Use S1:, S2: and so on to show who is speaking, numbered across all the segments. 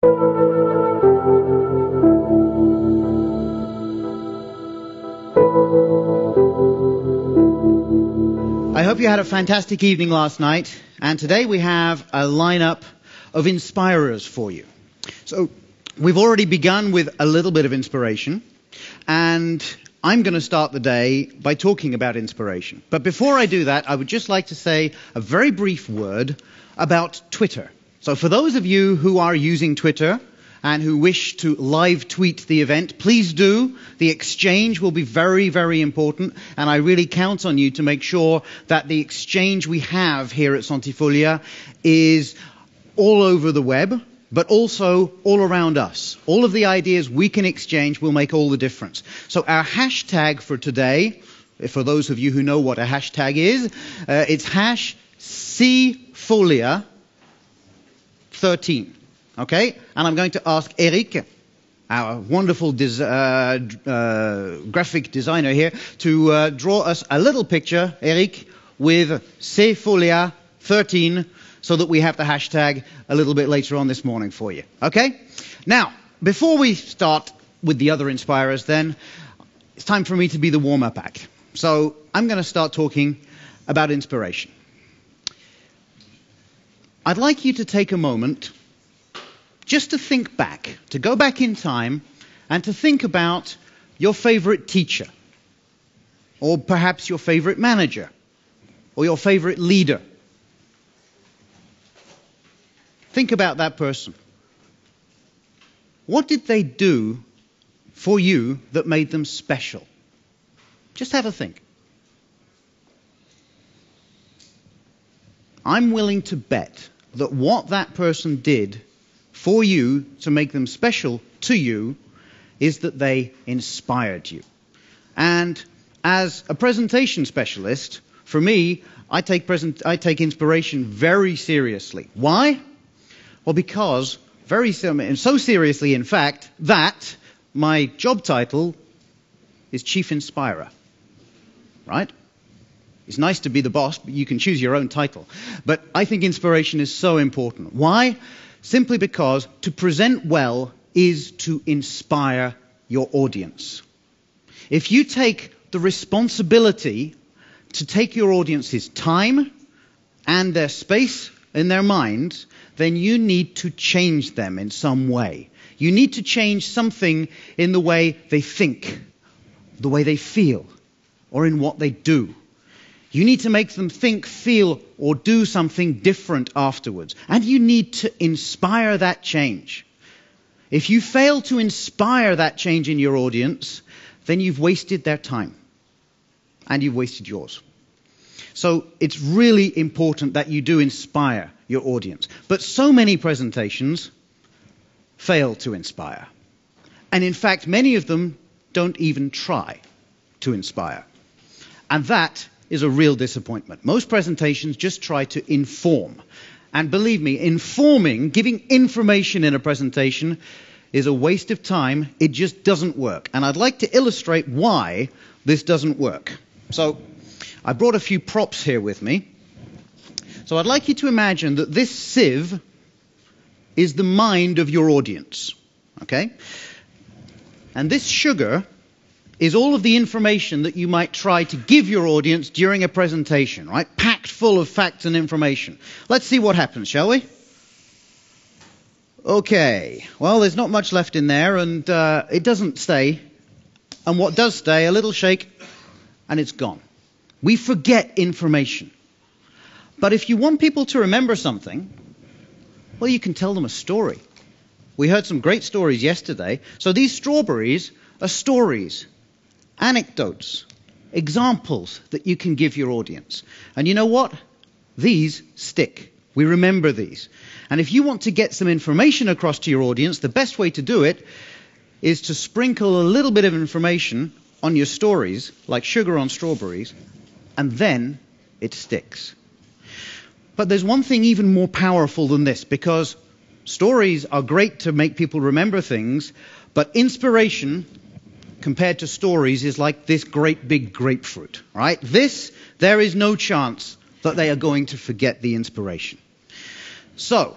S1: I hope you had a fantastic evening last night, and today we have a lineup of inspirers for you. So we've already begun with a little bit of inspiration, and I'm going to start the day by talking about inspiration. But before I do that, I would just like to say a very brief word about Twitter. So for those of you who are using Twitter and who wish to live tweet the event, please do. The exchange will be very, very important, and I really count on you to make sure that the exchange we have here at Centifolia is all over the web, but also all around us. All of the ideas we can exchange will make all the difference. So our hashtag for today, for those of you who know what a hashtag is, it's #CFolia13. Okay? And I'm going to ask Eric, our wonderful graphic designer here, to draw us a little picture, Eric, with CFolia13, so that we have the hashtag a little bit later on this morning for you. Okay? Now, before we start with the other inspirers then, it's time for me to be the warm-up act. So I'm going to start talking about inspiration. I'd like you to take a moment just to think back, to go back in time and to think about your favorite teacher, or perhaps your favorite manager, or your favorite leader. Think about that person. What did they do for you that made them special? Just have a think. I'm willing to bet that what that person did for you to make them special to you is that they inspired you. And as a presentation specialist, for me, I take inspiration very seriously. Why? Well, because so seriously, in fact, that my job title is Chief Inspirer. Right? It's nice to be the boss, but you can choose your own title. But I think inspiration is so important. Why? Simply because to present well is to inspire your audience. If you take the responsibility to take your audience's time and their space in their minds, then you need to change them in some way. You need to change something in the way they think, the way they feel, or in what they do. You need to make them think, feel, or do something different afterwards. And you need to inspire that change. If you fail to inspire that change in your audience, then you've wasted their time. And you've wasted yours. So it's really important that you do inspire your audience. But so many presentations fail to inspire. And in fact, many of them don't even try to inspire. And that is a real disappointment. Most presentations just try to inform. And believe me, informing, giving information in a presentation is a waste of time. It just doesn't work. And I'd like to illustrate why this doesn't work. So I brought a few props here with me. So I'd like you to imagine that this sieve is the mind of your audience. Okay? And this sugar is all of the information that you might try to give your audience during a presentation, right? Packed full of facts and information. Let's see what happens, shall we? Okay. Well, there's not much left in there, and it doesn't stay. And what does stay, a little shake, and it's gone. We forget information. But if you want people to remember something, well, you can tell them a story. We heard some great stories yesterday. So these strawberries are stories, anecdotes, examples that you can give your audience. And you know what? These stick. We remember these. And if you want to get some information across to your audience, the best way to do it is to sprinkle a little bit of information on your stories, like sugar on strawberries, and then it sticks. But there's one thing even more powerful than this, because stories are great to make people remember things, but inspiration compared to stories is like this great big grapefruit, right? There is no chance that they are going to forget the inspiration. So,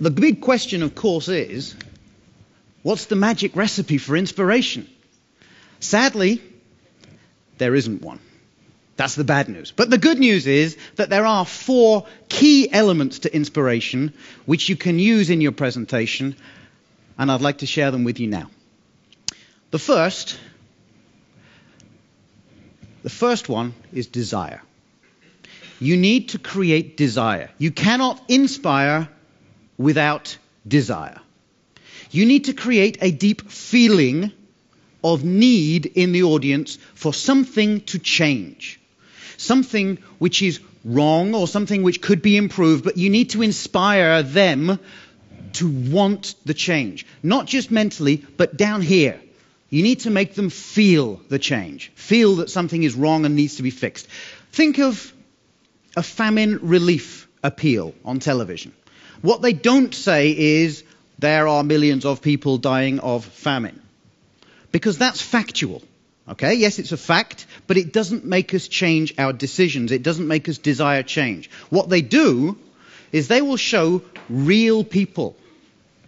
S1: The big question, of course, is, what's the magic recipe for inspiration? Sadly, there isn't one. That's the bad news. But the good news is that there are 4 key elements to inspiration which you can use in your presentation, and I'd like to share them with you now. The first one is desire. You need to create desire. You cannot inspire without desire. You need to create a deep feeling of need in the audience for something to change. Something which is wrong or something which could be improved, but you need to inspire them to want the change. Not just mentally, but down here. You need to make them feel the change. Feel that something is wrong and needs to be fixed. Think of a famine relief appeal on television. What they don't say is there are millions of people dying of famine. Because that's factual. Okay, yes, it's a fact, but it doesn't make us change our decisions. It doesn't make us desire change. What they do is they will show real people,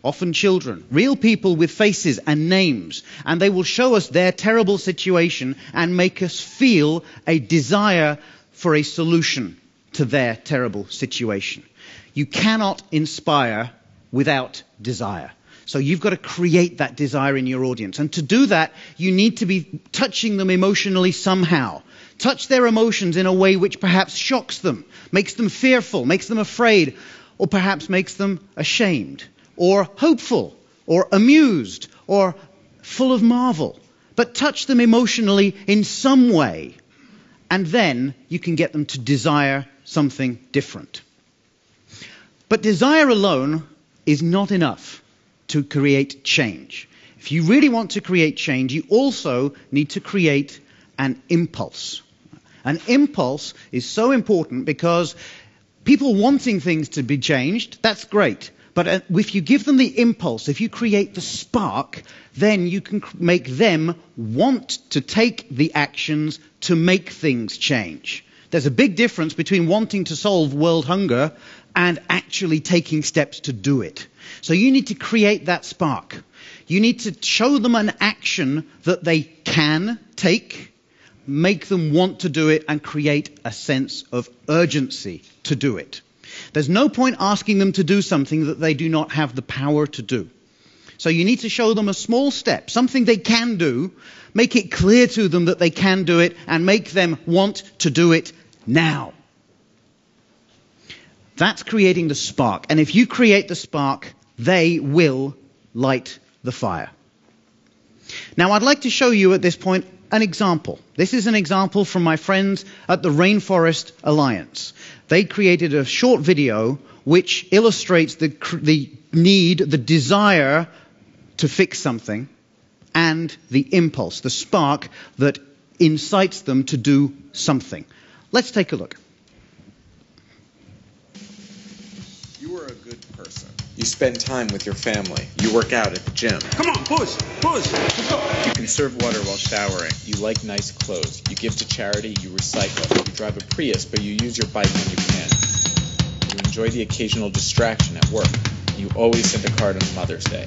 S1: often children, real people with faces and names, and they will show us their terrible situation and make us feel a desire for a solution to their terrible situation. You cannot inspire without desire. So you've got to create that desire in your audience. And to do that, you need to be touching them emotionally somehow. Touch their emotions in a way which perhaps shocks them, makes them fearful, makes them afraid, or perhaps makes them ashamed, or hopeful, or amused, or full of marvel. But touch them emotionally in some way, and then you can get them to desire something different. But desire alone is not enough to create change. If you really want to create change, you also need to create an impulse. An impulse is so important because people wanting things to be changed, that's great. But if you give them the impulse, if you create the spark, then you can make them want to take the actions to make things change. There's a big difference between wanting to solve world hunger and actually taking steps to do it. So you need to create that spark. You need to show them an action that they can take, make them want to do it, and create a sense of urgency to do it. There's no point asking them to do something that they do not have the power to do. So you need to show them a small step, something they can do, make it clear to them that they can do it, and make them want to do it now. That's creating the spark. And if you create the spark, they will light the fire. Now, I'd like to show you at this point an example. This is an example from my friends at the Rainforest Alliance. They created a short video which illustrates the need, the desire to fix something, and the impulse, the spark that incites them to do something. Let's take a look.
S2: You are a good person. You spend time with your family. You work out at the gym.
S3: Come on, push, let's go.
S2: You conserve water while showering. You like nice clothes. You give to charity. You recycle. You drive a Prius, but you use your bike when you can. You enjoy the occasional distraction at work. You always send a card on Mother's Day.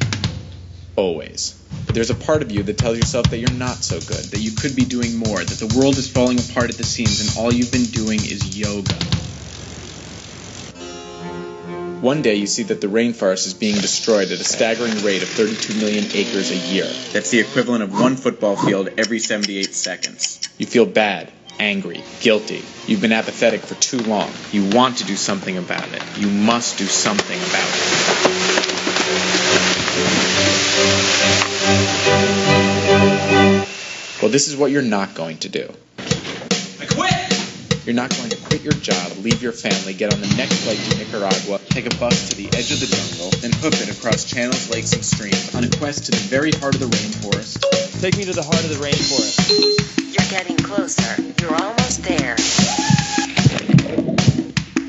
S2: Always. But there's a part of you that tells yourself that you're not so good, that you could be doing more, that the world is falling apart at the seams and all you've been doing is yoga. One day you see that the rainforest is being destroyed at a staggering rate of 32 million acres a year. That's the equivalent of one football field every 78 seconds. You feel bad, angry, guilty. You've been apathetic for too long. You want to do something about it. You must do something about it. Well, this is what you're not going to do.
S3: I quit!
S2: You're not going to quit your job, leave your family, get on the next flight to Nicaragua, take a bus to the edge of the jungle, then hoof it across channels, lakes, and streams on a quest to the very heart of the rainforest.
S4: Take me to the heart of the rainforest.
S5: You're getting closer. You're almost there.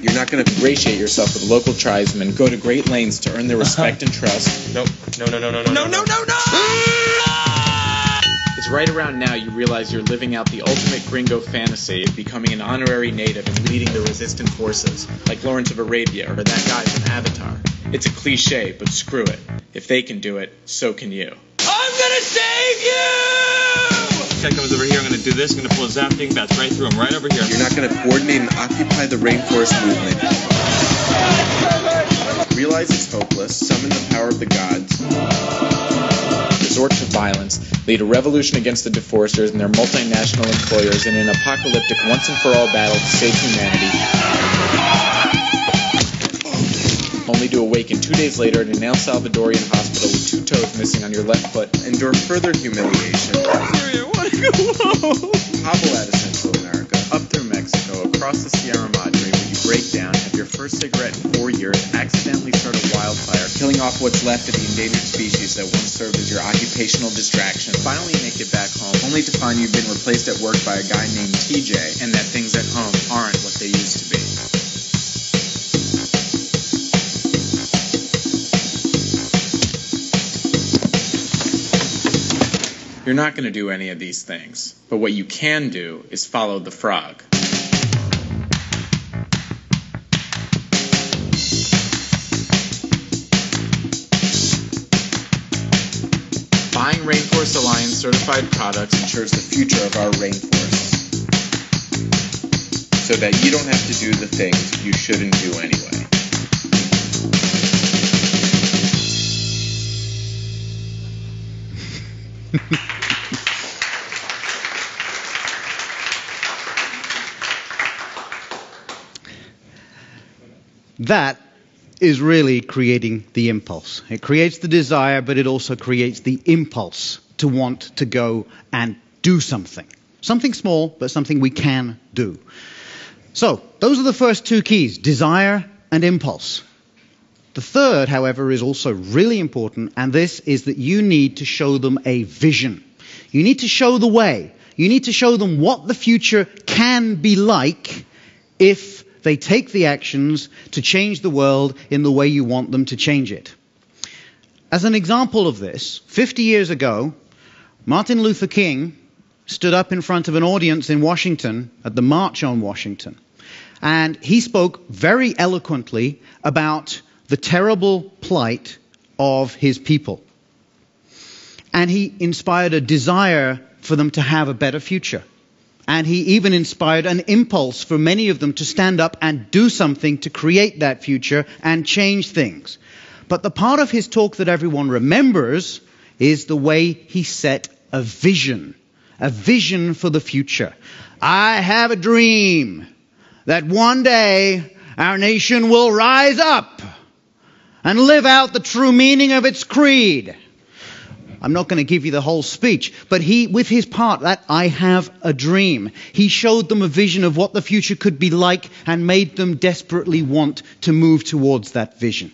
S2: You're not going to ingratiate yourself with local tribesmen, go to great lengths to earn their respect and trust.
S4: Nope. No.
S2: It's right around now you realize you're living out the ultimate gringo fantasy of becoming an honorary native and leading the resistant forces, like Lawrence of Arabia or that guy from Avatar. It's a cliche, but screw it. If they can do it, so can you.
S3: I'm gonna save you!
S4: Guy comes over here, I'm gonna do this, I'm gonna pull a zap thing, that's right through him, right over here.
S6: You're not going to coordinate and occupy the rainforest movement. Realize it's hopeless, summon the power of the gods.
S2: Resort to violence, lead a revolution against the deforesters and their multinational employers in an apocalyptic once-and-for-all battle to save humanity, only to awaken 2 days later in an El Salvadorian hospital with 2 toes missing on your left foot.
S6: Endure further humiliation.
S4: I wanna go home.
S6: Hobble out of Central America,
S2: Up through Mexico, across the Sierra Madre, where you break down, have your first cigarette in 4 years, accidentally start a wildfire, killing off what's left of the endangered species that once served as your occupational distraction. Finally make it back home, only to find you've been replaced at work by a guy named TJ, and that things at home aren't what they used to be. You're not going to do any of these things, but what you can do is follow the frog. Buying Rainforest Alliance certified products
S6: ensures the future of our rainforests. So that you don't have to do the things you shouldn't do anyway.
S1: That is really creating the impulse. It creates the desire, but it also creates the impulse to want to go and do something. Something small, but something we can do. So, those are the first 2 keys, desire and impulse. The third, however, is also really important, and this is that you need to show them a vision. You need to show the way. You need to show them what the future can be like if they take the actions to change the world in the way you want them to change it. As an example of this, 50 years ago, Martin Luther King stood up in front of an audience in Washington at the March on Washington. And he spoke very eloquently about the terrible plight of his people. And he inspired a desire for them to have a better future. And he even inspired an impulse for many of them to stand up and do something to create that future and change things. But the part of his talk that everyone remembers is the way he set a vision for the future. I have a dream that one day our nation will rise up and live out the true meaning of its creed. I'm not going to give you the whole speech, but he, with his part, that I have a dream, he showed them a vision of what the future could be like and made them desperately want to move towards that vision.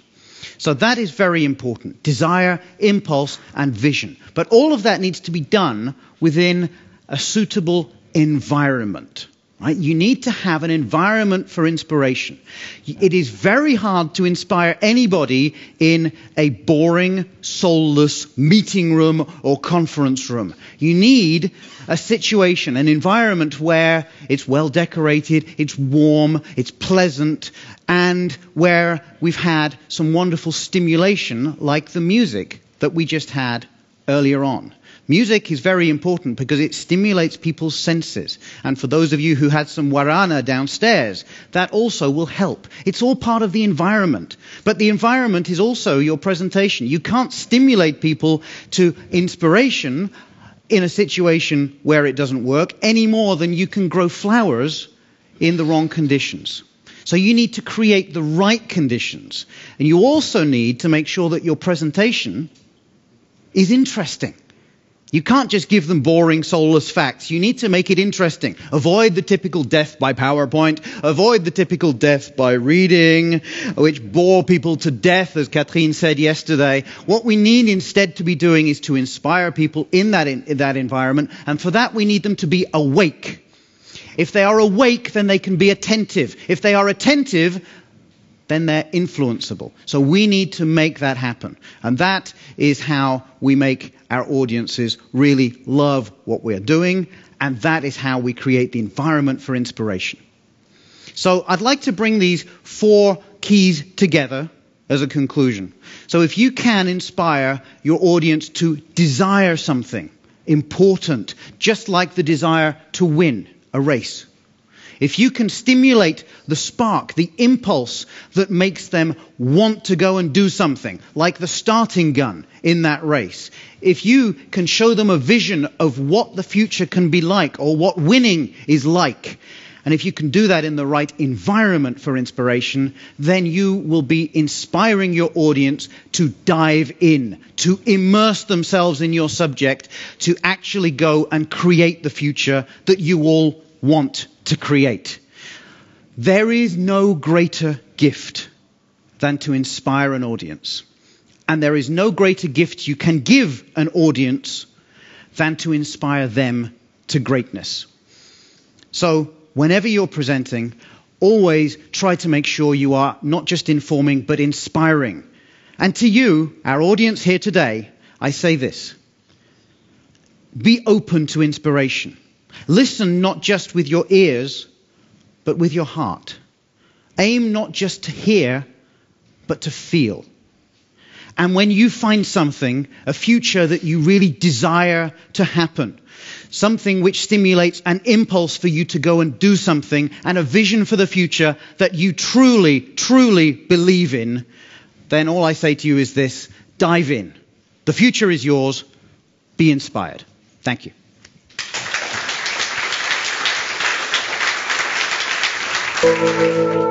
S1: So that is very important. Desire, impulse, and vision. But all of that needs to be done within a suitable environment. Right? You need to have an environment for inspiration. It is very hard to inspire anybody in a boring, soulless meeting room or conference room. You need a situation, an environment where it's well decorated, it's warm, it's pleasant, and where we've had some wonderful stimulation like the music that we just had earlier on. Music is very important because it stimulates people's senses. And for those of you who had some guarana downstairs, that also will help. It's all part of the environment. But the environment is also your presentation. You can't stimulate people to inspiration in a situation where it doesn't work any more than you can grow flowers in the wrong conditions. So you need to create the right conditions. And you also need to make sure that your presentation is interesting. You can't just give them boring, soulless facts. You need to make it interesting. Avoid the typical death by PowerPoint. Avoid the typical death by reading, which bore people to death, as Catherine said yesterday. What we need instead to be doing is to inspire people in that environment. And for that, we need them to be awake. If they are awake, then they can be attentive. If they are attentive, then they're influenceable. So we need to make that happen. And that is how we make our audiences really love what we're doing. And that is how we create the environment for inspiration. So I'd like to bring these 4 keys together as a conclusion. So if you can inspire your audience to desire something important, just like the desire to win a race, if you can stimulate the spark, the impulse that makes them want to go and do something, like the starting gun in that race, if you can show them a vision of what the future can be like or what winning is like, and if you can do that in the right environment for inspiration, then you will be inspiring your audience to dive in, to immerse themselves in your subject, to actually go and create the future that you all want to create. There is no greater gift than to inspire an audience. And there is no greater gift you can give an audience than to inspire them to greatness. So, whenever you're presenting, always try to make sure you are not just informing, but inspiring. And to you, our audience here today, I say this: be open to inspiration. Listen not just with your ears, but with your heart. Aim not just to hear, but to feel. And when you find something, a future that you really desire to happen, something which stimulates an impulse for you to go and do something, and a vision for the future that you truly, truly believe in, then all I say to you is this: dive in. The future is yours. Be inspired. Thank you.
S3: Thank you.